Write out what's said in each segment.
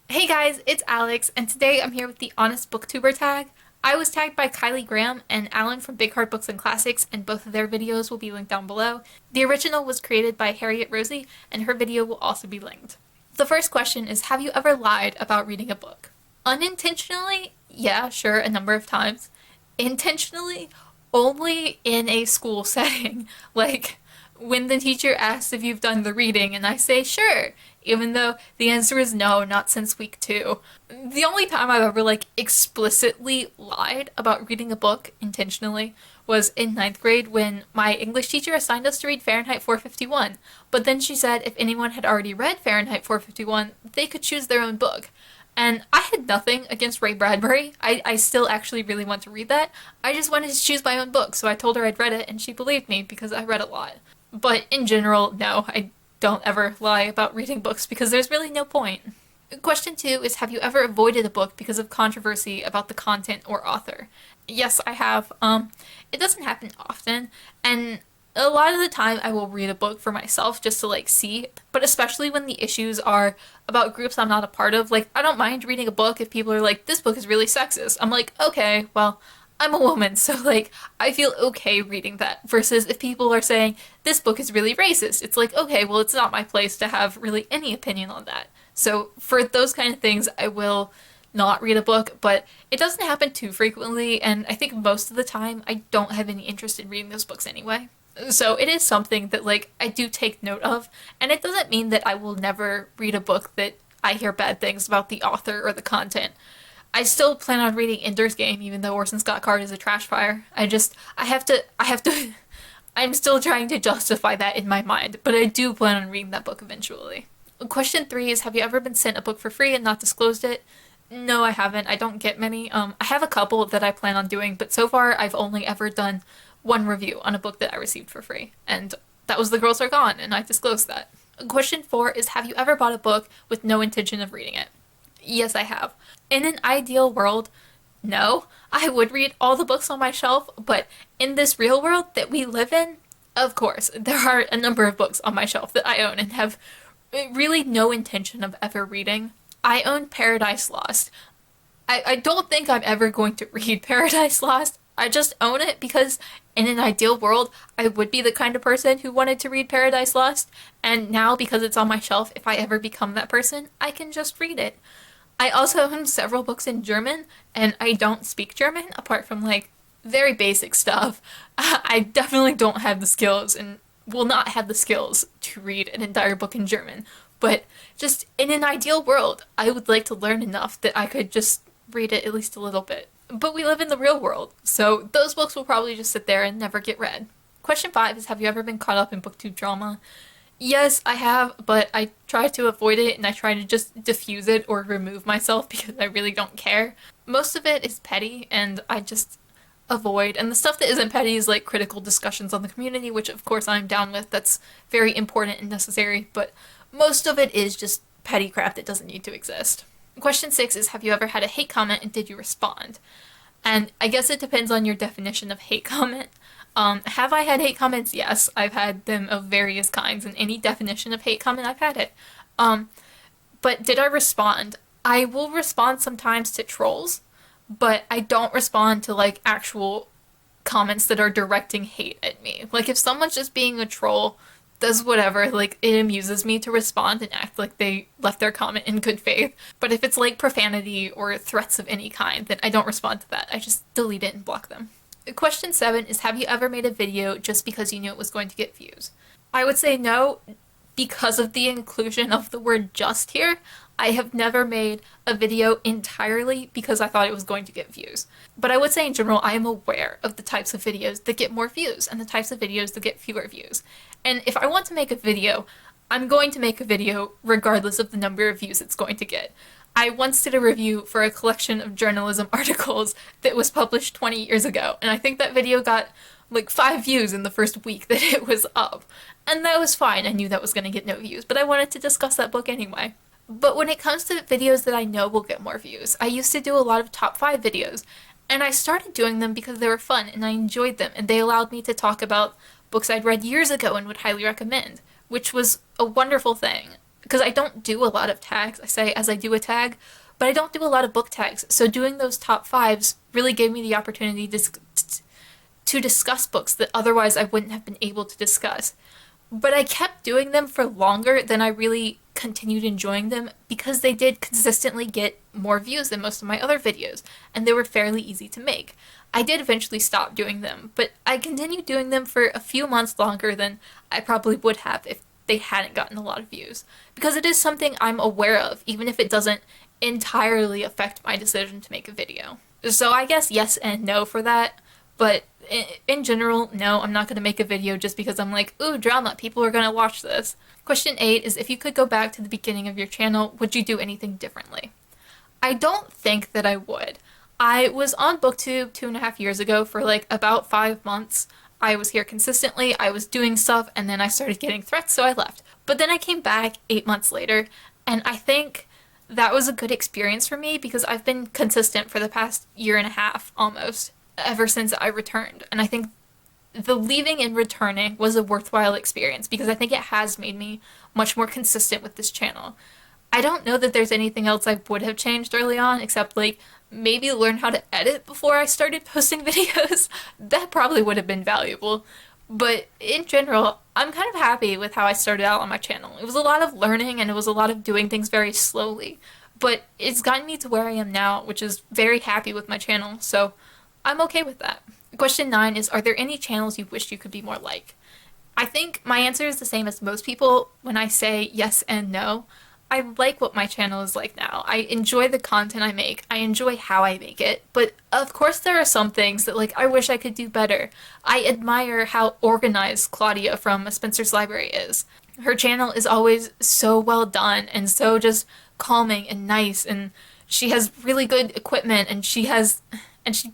Hey guys, it's Alex, and today I'm here with the Honest Booktuber Tag. I was tagged by Kylie Graham and Alan from Big Hard Books and Classics, and both of their videos will be linked down below. The original was created by Harriet Rosie, and her video will also be linked. The first question is, have you ever lied about reading a book? Unintentionally? Yeah, sure, a number of times. Intentionally? Only in a school setting. Like, when the teacher asks if you've done the reading, and I say sure, even though the answer is no, not since week two. The only time I've ever explicitly lied about reading a book intentionally was in ninth grade when my English teacher assigned us to read Fahrenheit 451. But then she said if anyone had already read Fahrenheit 451, they could choose their own book. And I had nothing against Ray Bradbury. I still actually really want to read that. I just wanted to choose my own book, so I told her I'd read it, and she believed me because I read a lot. But in general, no, I don't ever lie about reading books because there's really no point. Question two is, have you ever avoided a book because of controversy about the content or author? Yes, I have. It doesn't happen often, and a lot of the time I will read a book for myself just to see, but especially when the issues are about groups I'm not a part of. I don't mind reading a book if people are like, this book is really sexist. I'm like, okay, well, I'm a woman, so I feel okay reading that. Versus if people are saying this book is really racist, it's like, okay, well, it's not my place to have really any opinion on that. So for those kind of things, I will not read a book, but it doesn't happen too frequently, and I think most of the time I don't have any interest in reading those books anyway. So it is something that I do take note of, and it doesn't mean that I will never read a book that I hear bad things about the author or the content. I still plan on reading Ender's Game, even though Orson Scott Card is a trash fire. I have to, I'm still trying to justify that in my mind, but I do plan on reading that book eventually. Question three is, have you ever been sent a book for free and not disclosed it? No, I haven't. I don't get many. I have a couple that I plan on doing, but so far I've only ever done one review on a book that I received for free, and that was The Girls Are Gone, and I disclosed that. Question four is, have you ever bought a book with no intention of reading it? Yes, I have. In an ideal world, no. I would read all the books on my shelf, but in this real world that we live in, of course, there are a number of books on my shelf that I own and have really no intention of ever reading. I own Paradise Lost. I don't think I'm ever going to read Paradise Lost. I just own it because in an ideal world, I would be the kind of person who wanted to read Paradise Lost, and now because it's on my shelf, if I ever become that person, I can just read it. I also own several books in German, and I don't speak German apart from very basic stuff. I definitely don't have the skills and will not have the skills to read an entire book in German. But just in an ideal world, I would like to learn enough that I could just read it at least a little bit. But we live in the real world, so those books will probably just sit there and never get read. Question five is, have you ever been caught up in booktube drama? Yes, I have, but I try to avoid it and I try to just diffuse it or remove myself because I really don't care. Most of it is petty and I just avoid. And the stuff that isn't petty is critical discussions on the community, which of course I'm down with. That's very important and necessary, but most of it is just petty crap that doesn't need to exist. Question six is, have you ever had a hate comment and did you respond? And I guess it depends on your definition of hate comment. Have I had hate comments? Yes, I've had them of various kinds, and any definition of hate comment, I've had it. But did I respond? I will respond sometimes to trolls, but I don't respond to actual comments that are directing hate at me. If someone's just being a troll, does whatever, it amuses me to respond and act like they left their comment in good faith. But if it's profanity or threats of any kind, then I don't respond to that. I just delete it and block them. Question seven is, have you ever made a video just because you knew it was going to get views? I would say no, because of the inclusion of the word just here. I have never made a video entirely because I thought it was going to get views. But I would say in general, I am aware of the types of videos that get more views and the types of videos that get fewer views. And if I want to make a video, I'm going to make a video regardless of the number of views it's going to get. I once did a review for a collection of journalism articles that was published 20 years ago, and I think that video got 5 views in the first week that it was up. And that was fine, I knew that was going to get no views, but I wanted to discuss that book anyway. But when it comes to videos that I know will get more views, I used to do a lot of top 5 videos, and I started doing them because they were fun and I enjoyed them, and they allowed me to talk about books I'd read years ago and would highly recommend, which was a wonderful thing. because I don't do a lot of tags. I say as I do a tag, but I don't do a lot of book tags. So doing those top fives really gave me the opportunity to discuss books that otherwise I wouldn't have been able to discuss. But I kept doing them for longer than I really continued enjoying them because they did consistently get more views than most of my other videos, and they were fairly easy to make. I did eventually stop doing them, but I continued doing them for a few months longer than I probably would have if they hadn't gotten a lot of views. Because it is something I'm aware of, even if it doesn't entirely affect my decision to make a video. So I guess yes and no for that, but in general, no, I'm not going to make a video just because I'm like, ooh, drama, people are going to watch this. Question 8 is, if you could go back to the beginning of your channel, would you do anything differently? I don't think that I would. I was on Booktube 2.5 years ago for like about 5 months. I was here consistently, I was doing stuff, and then I started getting threats, so I left. But then I came back 8 months later, and I think that was a good experience for me because I've been consistent for the past 1.5 years almost, ever since I returned. And I think the leaving and returning was a worthwhile experience because I think it has made me much more consistent with this channel. I don't know that there's anything else I would have changed early on except like maybe learn how to edit before I started posting videos. That probably would have been valuable. But in general, I'm kind of happy with how I started out on my channel. It was a lot of learning and it was a lot of doing things very slowly. But it's gotten me to where I am now, which is very happy with my channel, so I'm okay with that. Question 9 is, are there any channels you wish you could be more like? I think my answer is the same as most people when I say yes and no. I like what my channel is like now. I enjoy the content I make. I enjoy how I make it. But of course there are some things that like I wish I could do better. I admire how organized Claudia from Spencer's Library is. Her channel is always so well done and so just calming and nice, and she has really good equipment, and she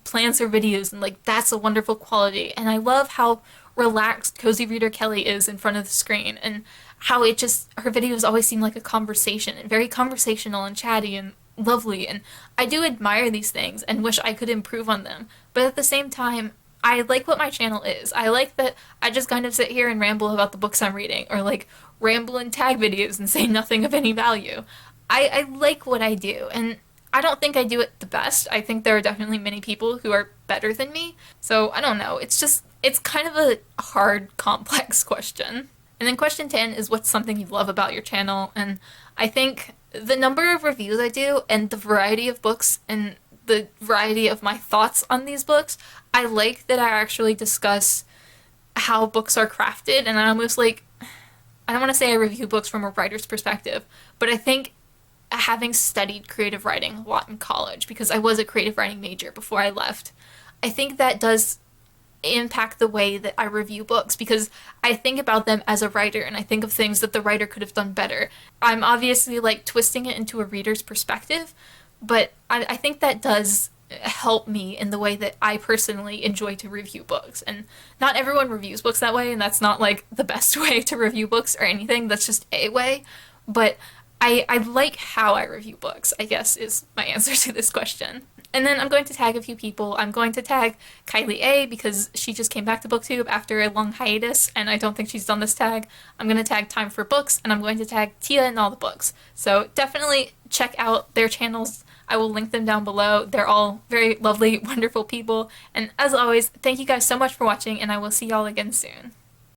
plans her videos, and like that's a wonderful quality. And I love how relaxed Cozy Reader Kelly is in front of the screen, and how it just, her videos always seem like a conversation, and very conversational and chatty and lovely, and I do admire these things and wish I could improve on them. But at the same time, I like what my channel is. I like that I just kind of sit here and ramble about the books I'm reading, or like ramble in tag videos and say nothing of any value. I like what I do, and I don't think I do it the best. I think there are definitely many people who are better than me. So I don't know. It's kind of a hard, complex question. And then question 10 is, what's something you love about your channel? And I think the number of reviews I do and the variety of books and the variety of my thoughts on these books, I like that I actually discuss how books are crafted, and I almost like, I don't want to say I review books from a writer's perspective, but I think having studied creative writing a lot in college, because I was a creative writing major before I left, I think that does impact the way that I review books, because I think about them as a writer and I think of things that the writer could have done better. I'm obviously like twisting it into a reader's perspective, but I think that does help me in the way that I personally enjoy to review books. And not everyone reviews books that way, and that's not like the best way to review books or anything, that's just a way. But I like how I review books, I guess, is my answer to this question. And then I'm going to tag a few people. I'm going to tag Kylie A because she just came back to Booktube after a long hiatus, and I don't think she's done this tag. I'm going to tag Time for Books, and I'm going to tag Tia and All the Books. So definitely check out their channels. I will link them down below. They're all very lovely, wonderful people. And as always, thank you guys so much for watching, and I will see y'all again soon.